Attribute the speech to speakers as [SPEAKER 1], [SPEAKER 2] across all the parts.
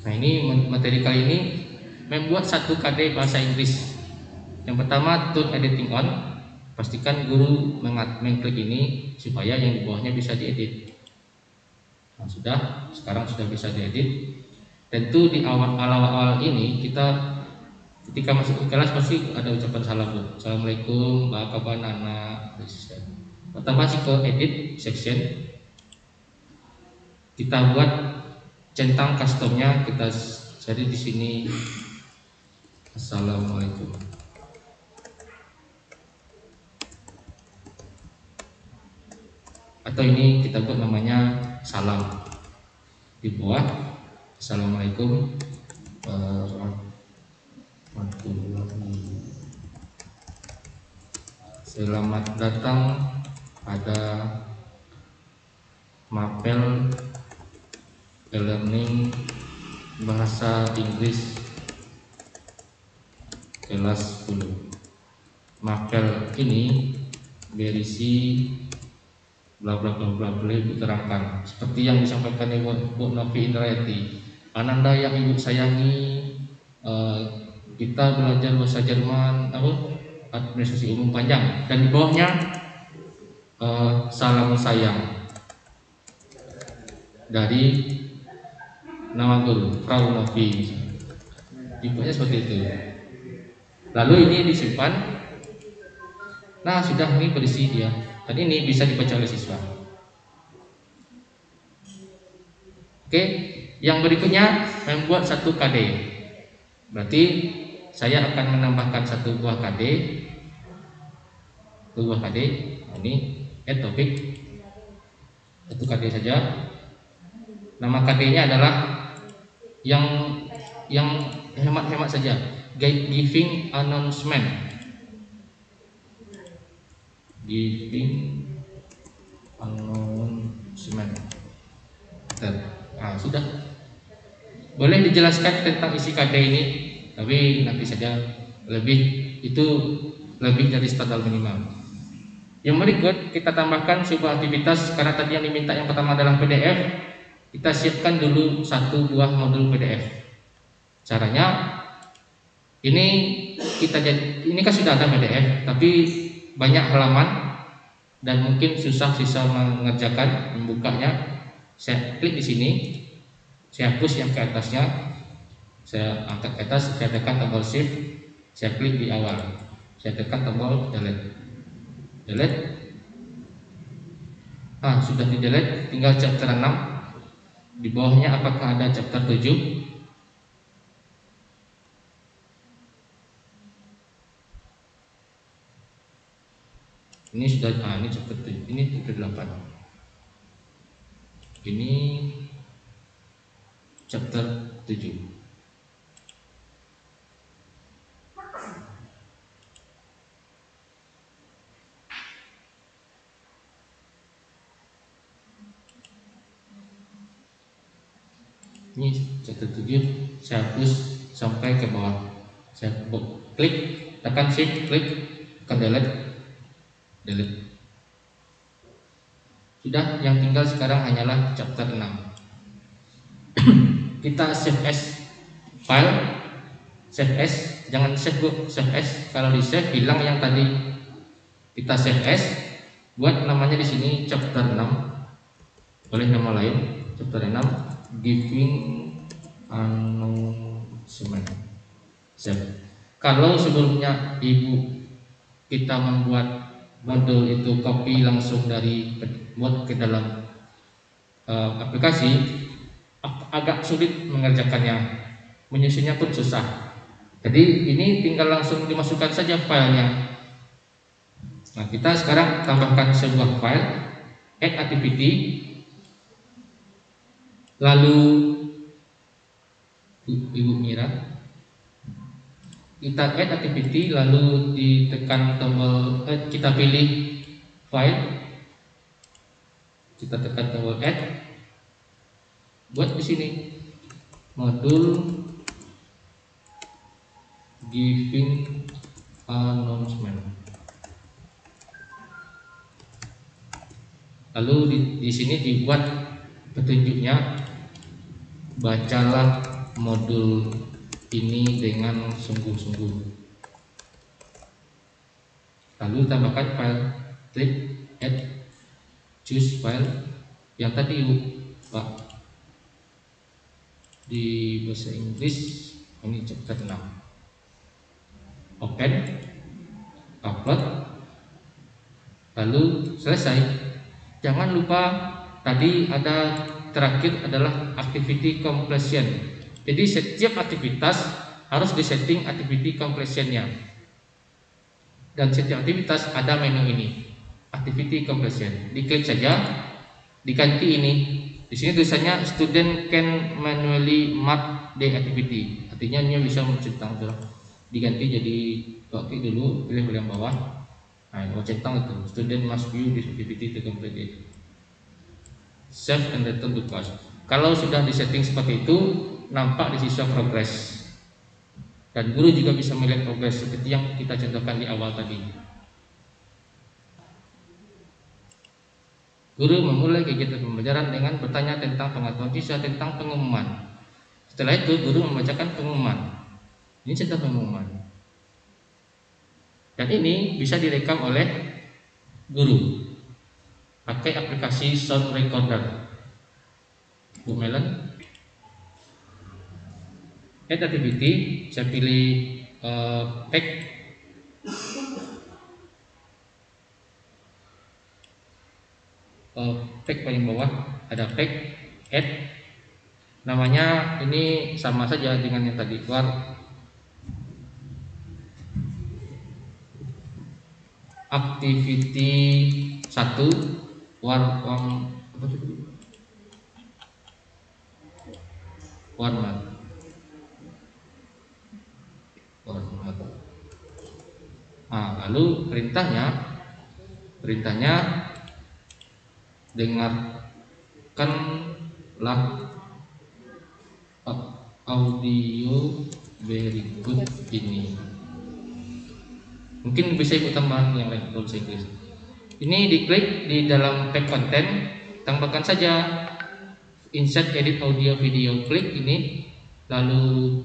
[SPEAKER 1] Nah, ini materi kali ini membuat satu KD bahasa Inggris. Yang pertama, tool editing on. Pastikan guru mengklik ini supaya yang di bawahnya bisa diedit. Nah, sekarang sudah bisa diedit. Tentu di awal-awal ini kita ketika masuk ke kelas pasti ada ucapan salam, Bu. Assalamualaikum, Mbak kabar anak. Pertama sih ke edit section. Kita buat centang customnya, kita jadi di sini Assalamualaikum. Atau ini kita buat namanya salam. Di bawah Assalamualaikum selamat datang pada Mapel e-learning bahasa Inggris kelas 10. Mapel ini berisi bla bla bla bla bla diterangkan seperti yang disampaikan Ibu Novi Indrayati. Ananda yang Ibu sayangi, kita belajar bahasa Jerman, administrasi umum panjang, dan di bawahnya salam sayang dari nama guru Frau Novi. Tipenya seperti itu. Lalu ini disimpan. Nah, sudah, ini berisi dia. Dan ini bisa dibaca oleh siswa. Oke, yang berikutnya membuat satu KD. Berarti saya akan menambahkan satu buah KD. Ini add topic. Satu KD saja. Nama KD-nya adalah yang hemat-hemat saja. Giving announcement. Nah, sudah. Boleh dijelaskan tentang isi KD ini, tapi nanti saja, lebih dari standar minimal. Yang berikut kita tambahkan sebuah aktivitas, karena tadi yang diminta yang pertama adalah PDF. Kita siapkan dulu satu buah modul PDF. Caranya ini kan sudah ada PDF, tapi banyak halaman dan mungkin susah siswa mengerjakan membukanya. Saya klik di sini, saya hapus yang ke atasnya, saya angkat ke atas, saya tekan tombol shift, saya klik di awal, saya tekan tombol delete. Sudah di delete, tinggal chapter 6. Di bawahnya apakah ada chapter 7? Ini sudah, ini chapter 7, ini chapter 8. Ini chapter 7. Ini chapter 7, saya hapus sampai ke bawah. Saya klik, tekan shift, klik, tekan delete. Sudah, yang tinggal sekarang hanyalah chapter 6. Kita save as file, save as, jangan save Bu, save as. Kalau di save hilang yang tadi. Kita save as, buat namanya di sini chapter 6. Boleh nama lain, chapter 6, giving announcement. Save. Kalau sebelumnya Ibu kita membuat modul itu copy langsung dari mod ke dalam aplikasi, agak sulit mengerjakannya, menyusunnya pun susah. Jadi ini tinggal langsung dimasukkan saja filenya. Nah, kita sekarang tambahkan sebuah file, add activity, lalu Ibu Mira, kita add activity, lalu ditekan tombol kita pilih file, kita tekan tombol add, buat di sini modul giving announcement. Lalu di sini dibuat petunjuknya, bacalah modul ini dengan sungguh-sungguh. Lalu tambahkan file, klik add, choose file yang tadi Pak di bahasa Inggris ini chapter 6. Open, upload, lalu selesai. Jangan lupa tadi ada terakhir adalah activity completion. Jadi setiap aktivitas harus disetting activity completionnya. Dan setiap aktivitas ada menu ini, activity completion. Diklik saja, diganti ini. Di sini tulisannya student can manually mark the activity. Artinya dia bisa mencentang tuh. Diganti jadi klik dulu, pilih yang bawah. Nah, mau centang itu. Student must view this activity to complete it. Save and return to class. Kalau sudah disetting seperti itu, nampak di siswa progress. Dan guru juga bisa melihat progres seperti yang kita contohkan di awal tadi. Guru memulai kegiatan pembelajaran dengan bertanya tentang pengetahuan siswa tentang pengumuman. Setelah itu guru membacakan pengumuman. Ini contoh pengumuman. Dan ini bisa direkam oleh guru pakai aplikasi sound recorder. Bu Melon, add activity, saya pilih tag. Tag paling bawah ada tag add, namanya ini sama saja dengan yang tadi, war activity 1 warmat lalu perintahnya dengarkanlah audio berikut ini. Mungkin bisa ikut tambahan yang lain bahasa Inggris. Ini diklik di dalam tag konten, tambahkan saja insert edit audio video, klik ini, lalu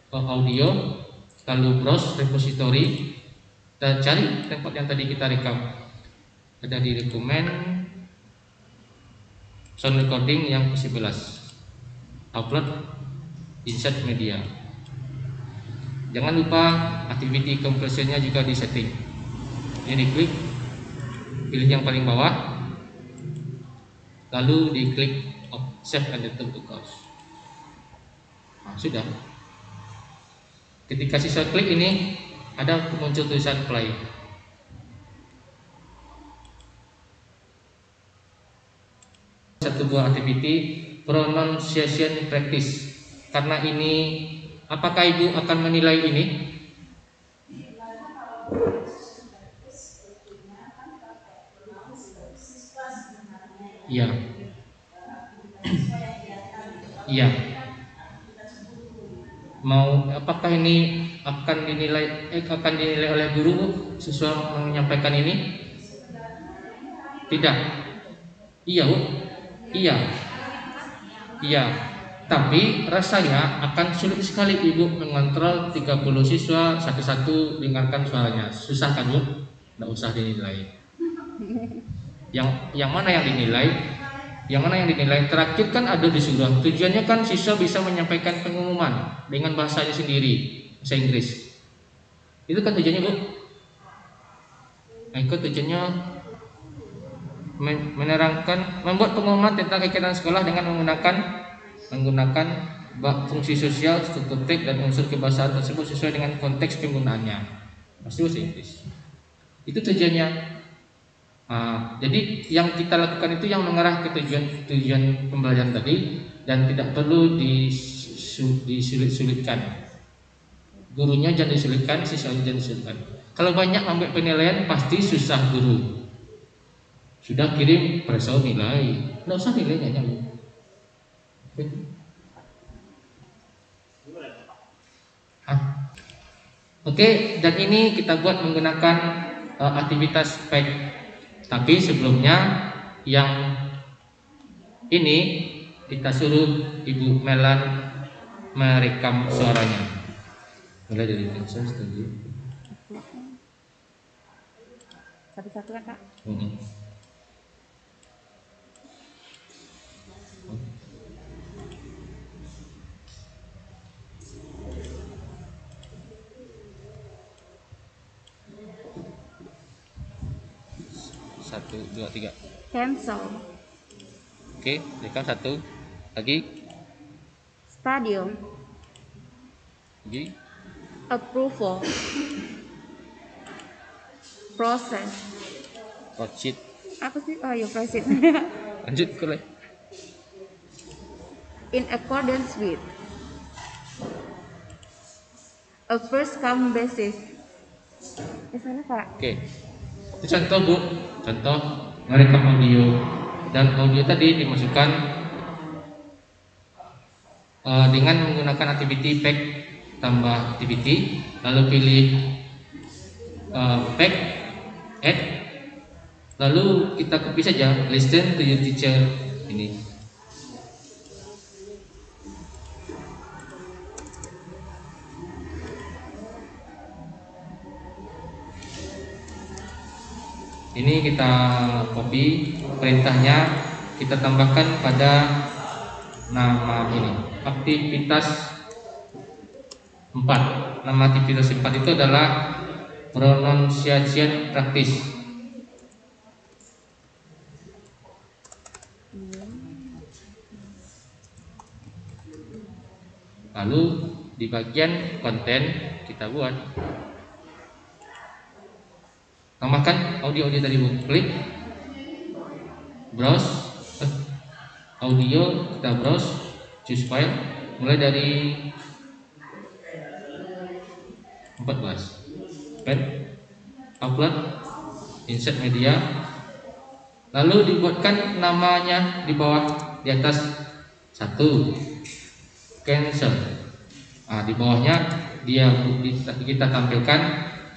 [SPEAKER 1] audio, lalu browse repository dan cari tempat yang tadi kita rekam. Ada di rekomen sound recording yang ke-11, upload, insert media. Jangan lupa activity completionnya juga disetting. Ini diklik, pilih yang paling bawah, lalu diklik save and return to class. Nah, sudah. Ketika siswa klik ini, ada muncul tulisan play. Satu buah activity pronunciation practice. Karena ini, apakah Ibu akan menilai ini? Iya. Iya. Mau apakah ini akan dinilai oleh guru siswa menyampaikan ini? Tidak. Iya, Bu. Iya. Iya. Tapi rasanya akan sulit sekali Ibu mengontrol 30 siswa satu-satu dengarkan suaranya. Susah kan, Bu? Tidak usah dinilai. Yang mana yang dinilai? Yang mana yang dinilai? Terakhir kan ada disuruh. Tujuannya kan siswa bisa menyampaikan pengumuman dengan bahasanya sendiri, bahasa Inggris. Itu kan tujuannya, Bu. Nah, itu tujuannya menerangkan, membuat pengumuman tentang kegiatan sekolah dengan menggunakan fungsi sosial, struktur teks dan unsur kebahasaan tersebut sesuai dengan konteks penggunaannya. Pasti bahasa Inggris. Itu tujuannya. Jadi yang kita lakukan itu yang mengarah ke tujuan pembelajaran tadi dan tidak perlu disulit-sulitkan. Gurunya jangan disulitkan, siswanya jangan disulitkan. Kalau banyak ambil penilaian pasti susah guru. Sudah kirim presau nilai, nggak usah nilainya Bu. Oke, dan ini kita buat menggunakan aktivitas pack. Tapi sebelumnya yang ini kita suruh Ibu Melan merekam suaranya. Mulai dari sensor setuju.
[SPEAKER 2] Satu-satu ya Kak.
[SPEAKER 1] Satu, dua, tiga.
[SPEAKER 2] Cancel.
[SPEAKER 1] Oke, rekam satu. Lagi.
[SPEAKER 2] Stadium.
[SPEAKER 1] Lagi.
[SPEAKER 2] Approval. Process.
[SPEAKER 1] Proceed.
[SPEAKER 2] Apa sih? Oh ya, process.
[SPEAKER 1] Lanjut ke
[SPEAKER 2] In accordance with. A first come basis. Sana Kak.
[SPEAKER 1] Oke. Itu contoh Bu, contoh merekam audio, dan audio tadi dimasukkan dengan menggunakan activity pack tambah activity, lalu pilih pack add, lalu kita copy saja listen to your teacher ini. Ini kita copy, perintahnya kita tambahkan pada nama ini, aktivitas 4. Nama aktivitas 4 itu adalah pronunciation practice. Lalu di bagian konten kita buat, tambahkan audio tadi Bu. Klik browse audio, kita browse, choose file, mulai dari 14. Pen, upload, insert media, lalu dibuatkan namanya di bawah, di atas 1 cancel. Nah, di bawahnya kita tampilkan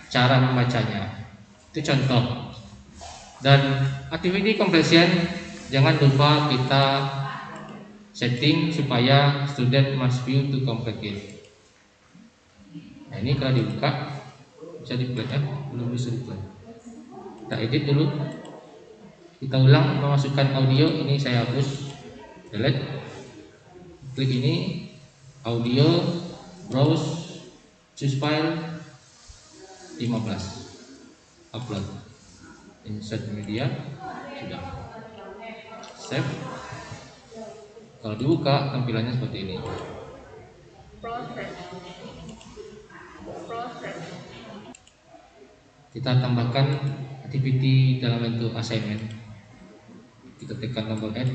[SPEAKER 1] cara membacanya. Itu contoh. Dan activity completion jangan lupa kita setting supaya student must view to complete it. Nah, ini kalau dibuka bisa di play, belum bisa di play. Kita edit dulu. Kita ulang memasukkan audio, ini saya hapus, delete. Klik ini audio, browse, choose file, 15, upload, insert media, sudah, save. Kalau dibuka tampilannya seperti ini. Kita tambahkan activity dalam bentuk assignment. Kita tekan tombol add.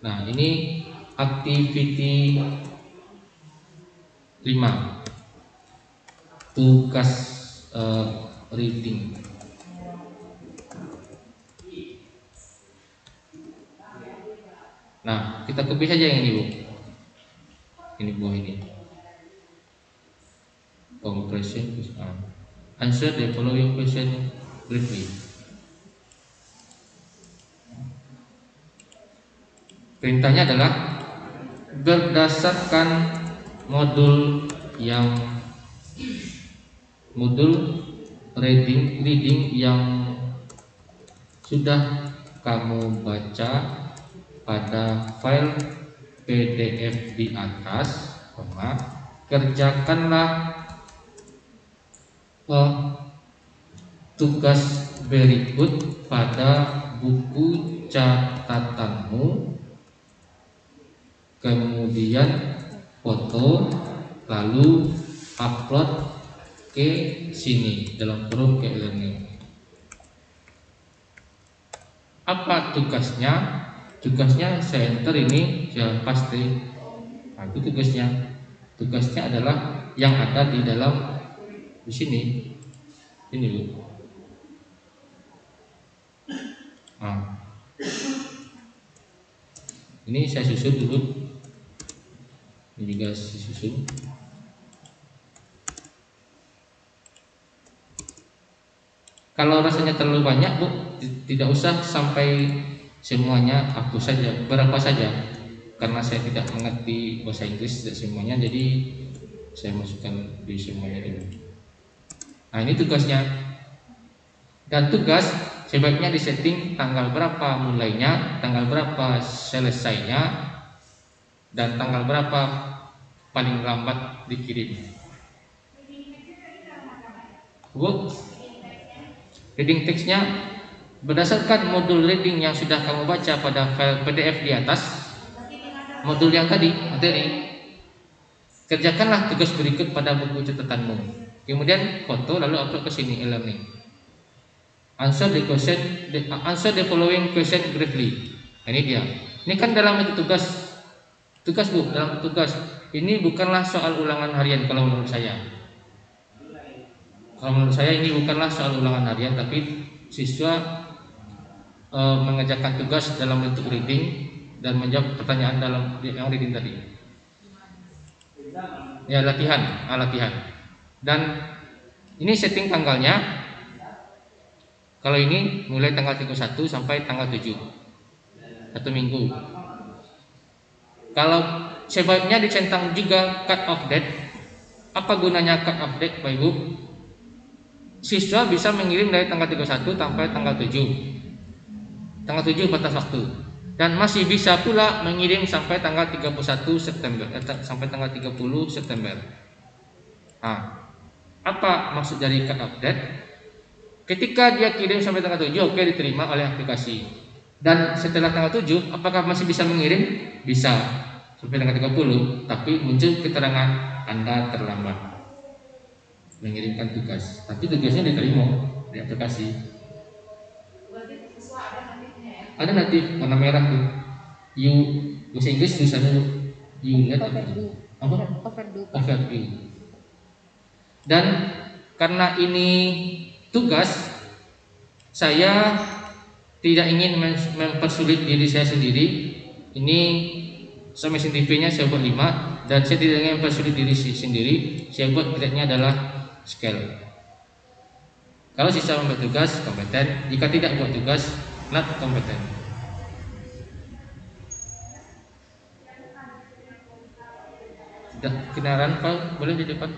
[SPEAKER 1] Nah, ini activity 5, tugas reading. Nah, kita copy saja yang ini Bu. Ini buah ini. Compression, answer the following question briefly. Perintahnya adalah berdasarkan modul reading yang sudah kamu baca pada file PDF di atas, kerjakanlah tugas berikut pada buku catatanmu, kemudian foto, lalu upload ke sini dalam kurung ke e-learning. Apa tugasnya? Tugasnya saya enter ini ya pasti. Nah, itu tugasnya. Tugasnya adalah yang ada di dalam di sini. Ini Bu. Nah, ini saya susun dulu. Ini juga saya susun. Kalau rasanya terlalu banyak Bu, tidak usah sampai semuanya hapus saja, berapa saja. karena saya tidak mengerti bahasa Inggris tidak semuanya, jadi saya masukkan di semuanya dulu. Nah, ini tugasnya. Dan tugas sebaiknya disetting tanggal berapa mulainya, tanggal berapa selesainya, dan tanggal berapa paling lambat dikirim. Bu, reading text-nya berdasarkan modul reading yang sudah kamu baca pada file PDF di atas, modul yang tadi, materi. Kerjakanlah tugas berikut pada buku catatanmu. Kemudian foto lalu upload ke sini e-learning. Answer the following question briefly. Nah, ini dia. Ini kan dalam itu tugas Bu, dalam tugas. Ini bukanlah soal ulangan harian kalau menurut saya. Kalau menurut saya ini bukanlah soal ulangan harian, tapi siswa mengerjakan tugas dalam bentuk reading dan menjawab pertanyaan dalam yang reading tadi. Ya, latihan. Dan ini setting tanggalnya. Kalau ini mulai tanggal 31 sampai tanggal 7, 1 minggu. Kalau sebaiknya dicentang juga cut off date. Apa gunanya cut off date, Bapak Ibu? Siswa bisa mengirim dari tanggal 31 sampai tanggal 7. Tanggal 7 batas waktu. Dan masih bisa pula mengirim sampai tanggal 31 September sampai tanggal 30 September. Nah, apa maksud dari cut off date? Ketika dia kirim sampai tanggal 7, oke, diterima oleh aplikasi. Dan setelah tanggal 7, apakah masih bisa mengirim? Bisa sampai tanggal 30, tapi muncul keterangan Anda terlambat mengirimkan tugas. Tapi tugasnya diterima di aplikasi. Ada natif warna merah tuh. You bahasa Inggris tulisannya unit apa? Overview. Dan karena ini tugas, saya tidak ingin mempersulit diri saya sendiri. Ini submission TV-nya saya buat 5, dan saya tidak ingin mempersulit diri sendiri. Saya buat grade-nya adalah scale. Kalau siswa membuat tugas, kompeten. Jika tidak buat tugas, not kompeten. Kenalan Pak, boleh di depan.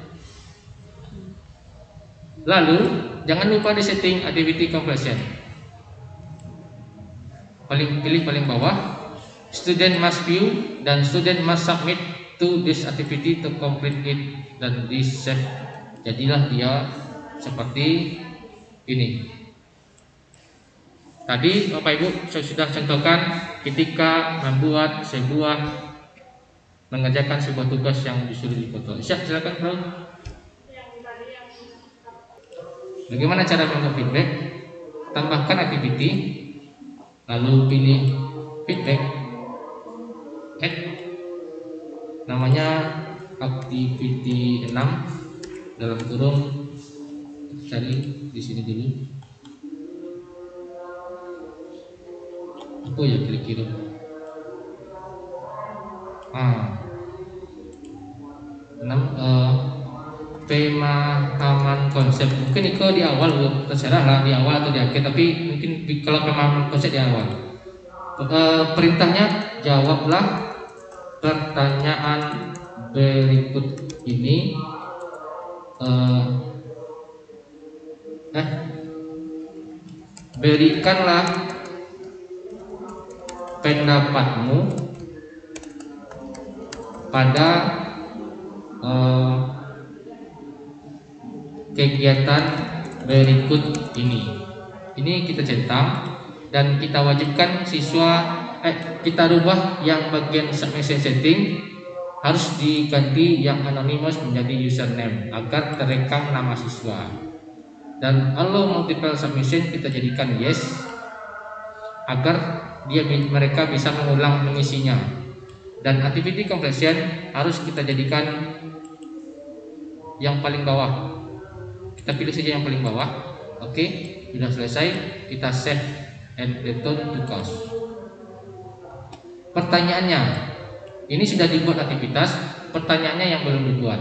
[SPEAKER 1] Lalu jangan lupa di setting activity completion. Pilih paling bawah, student must view dan student must submit to this activity to complete it, dan di save. Jadilah dia seperti ini. Tadi Bapak Ibu saya sudah contohkan ketika mengerjakan sebuah tugas yang disuruh difoto. Silakan Bro. Bagaimana cara membuat feedback? Tambahkan activity, lalu pilih feedback, add, namanya activity 6 dalam kurung, cari di sini dulu. Apa ya kira-kira? Pemahaman konsep, mungkin itu di awal Bu, terserah lah di awal atau di akhir, tapi mungkin kalau pemahaman konsep di awal. Perintahnya jawablah pertanyaan berikut ini. Berikanlah pendapatmu pada kegiatan berikut ini. Ini kita centang dan kita wajibkan siswa kita rubah yang bagian submission setting harus diganti yang anonymous menjadi username agar terekam nama siswa. Dan allow multiple submission kita jadikan yes agar mereka bisa mengulang mengisinya. Dan activity completion harus kita jadikan yang paling bawah. Kita pilih saja yang paling bawah. Oke, sudah selesai, kita save and return to class. Pertanyaannya, ini sudah dibuat aktivitas, pertanyaannya yang belum dibuat.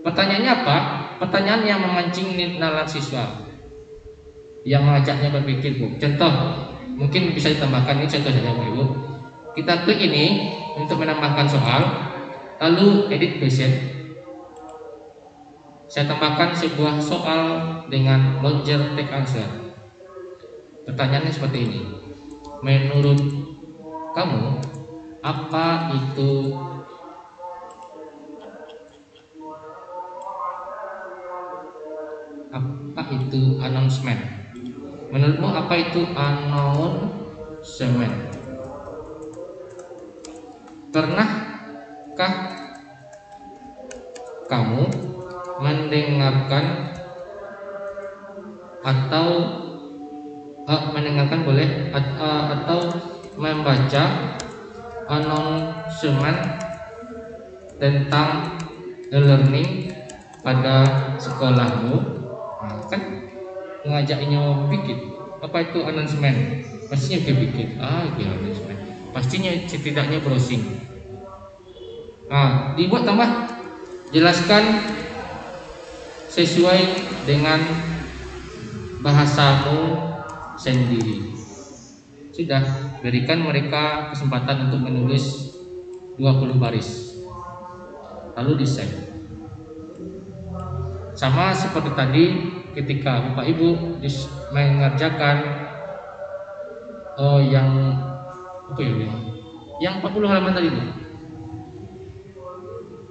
[SPEAKER 1] Pertanyaannya apa? Pertanyaan yang memancing nalar siswa, yang mengajaknya berpikir Bu. Contoh, mungkin bisa ditambahkan, ini contoh saja Bu Ibu. Kita klik ini untuk menambahkan soal, lalu edit question. Saya tambahkan sebuah soal dengan launcher text answer. Pertanyaannya seperti ini. Menurut kamu, apa itu announcement? Menurutmu apa itu announcement? Pernahkah kamu mendengarkan atau mendengarkan boleh atau membaca announcement tentang e-learning pada sekolahmu? Nah, kan mengajaknya bikin apa itu announcement, pastinya bikin announcement, pastinya setidaknya browsing. Nah, dibuat tambah, jelaskan sesuai dengan bahasamu sendiri. Sudah, berikan mereka kesempatan untuk menulis 20 baris, lalu di save. Sama seperti tadi ketika Bapak Ibu mengerjakan yang 40 halaman tadi itu.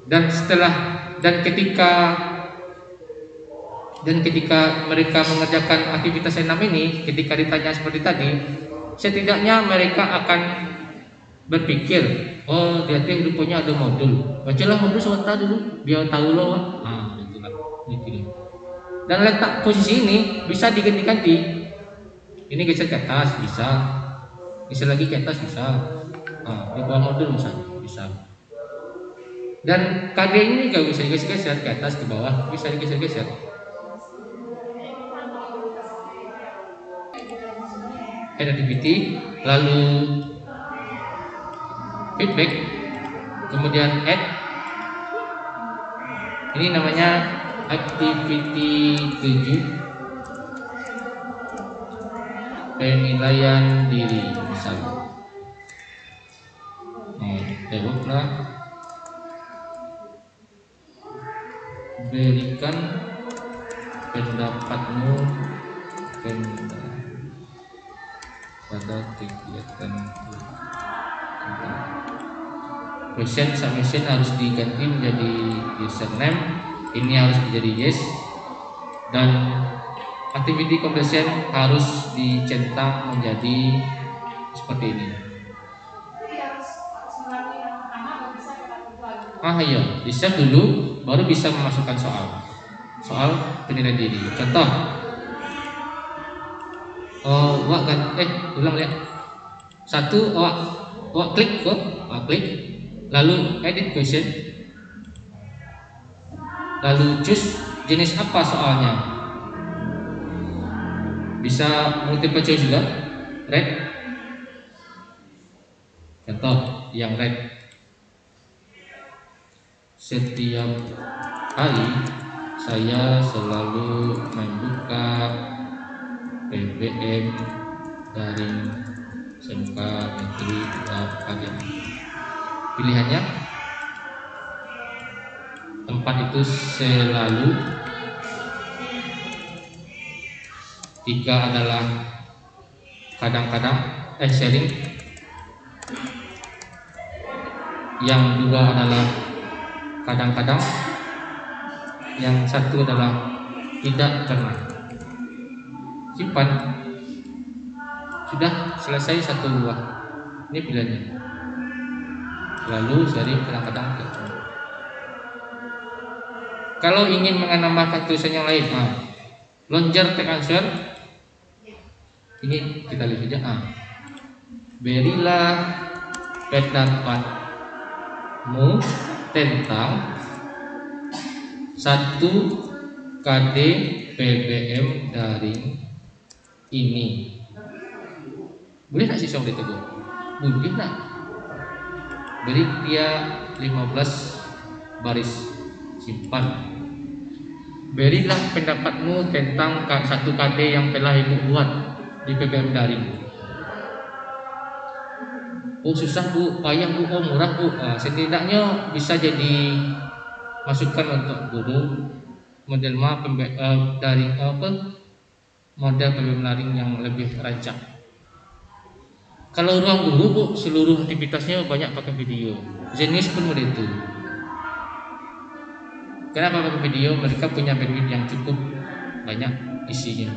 [SPEAKER 1] Dan ketika mereka mengerjakan aktivitas 6 ini, ketika ditanya seperti tadi, setidaknya mereka akan berpikir, oh dia rupanya ada modul, bacalah modul sebentar dulu biar tahu loh. Itulah gitu. Dan letak posisi ini bisa diganti-ganti. Ini geser ke atas bisa, geser lagi ke atas bisa, di bawah modul misalnya bisa. Dan KD ini juga bisa digeser-geser ke atas ke bawah, bisa digeser-geser. Add activity, lalu feedback, kemudian add. Ini namanya activity 7, penilaian diri misalnya. Jawablah, berikan pendapatmu pada kegiatan. Question submission harus diganti menjadi username, ini harus menjadi yes, dan activity completion harus dicetak menjadi seperti ini. Iya, di save dulu baru bisa memasukkan soal penilaian diri. Contoh, ulang lihat. Satu, klik, lalu edit question, lalu choose jenis apa soalnya. Bisa multiple choice juga, red. Contoh yang red. Setiap hari saya selalu membuka BBM daring SMK Negeri 2 Pilihannya tempat itu selalu. 3 adalah kadang-kadang sering. Yang 2 adalah kadang-kadang. Yang 1 adalah tidak pernah. Simpan. Sudah selesai 1 buah. Ini pilihannya. Lalu sering, kadang-kadang. Kalau ingin menambahkan tulisan yang lain, launcher text answer. Ini kita lihat saja. Berilah pendapatmu tentang 1 KD BBM daring ini. Boleh tak siswa itu? Boleh tak? Beri dia 15 baris. Simpan. Berilah pendapatmu tentang 1 KD yang telah ibu buat di BBM daring. oh susah bu, payah bu, oh murah bu. Setidaknya bisa jadi masukan untuk guru model dari model pembelajaran yang lebih rancak. Kalau ruang guru bu, seluruh aktivitasnya banyak pakai video. Zenius pun begitu. Kenapa pakai video? Mereka punya bandwidth yang cukup banyak isinya,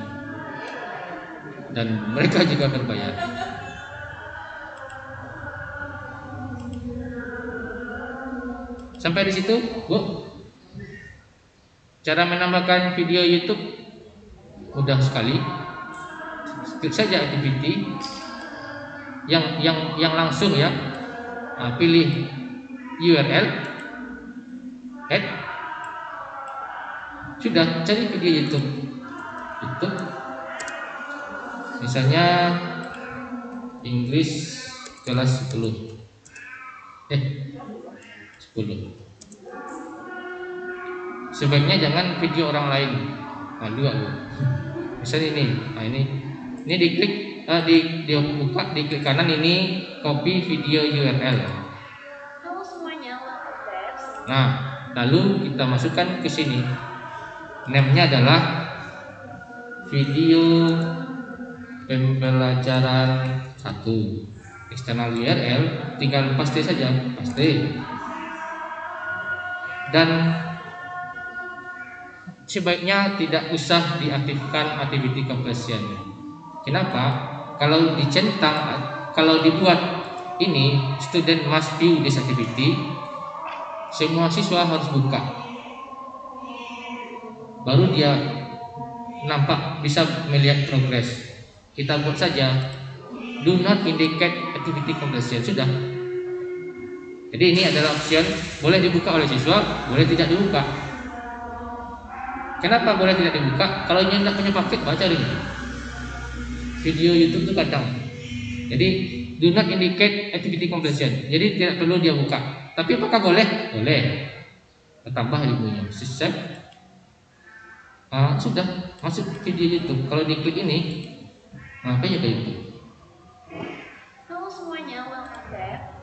[SPEAKER 1] dan mereka juga berbayar. Sampai di situ, bu. Cara menambahkan video YouTube mudah sekali. Klik saja activity yang langsung ya. Pilih URL, add, sudah cari video YouTube. Misalnya English kelas 10. 10. Sebaiknya jangan video orang lain. Malu aku. Misalnya ini. Ini diklik dibuka di klik kanan, ini copy video URL.
[SPEAKER 3] Halo semuanya, welcome back.
[SPEAKER 1] Nah, lalu kita masukkan ke sini. Name-nya adalah video pembelajaran 1. External URL, tinggal paste saja, paste. Dan sebaiknya tidak usah diaktifkan activity completion. Kenapa? Kalau dibuat ini student must view this activity, semua siswa harus buka, baru dia nampak bisa melihat progres. Kita buat saja do not indicate activity completion, sudah. Jadi ini adalah option, boleh dibuka oleh siswa, boleh tidak dibuka. Kenapa boleh tidak dibuka? Kalau dia tidak punya paket, baca ini video YouTube itu kadang. Jadi do not indicate activity completion, jadi tidak perlu dia buka. Tapi apakah boleh? Boleh. Tambah ilmunya, save. Sudah masuk video YouTube. Kalau diklik ini, apa ya kayak YouTube?
[SPEAKER 3] Halo semuanya, welcome back.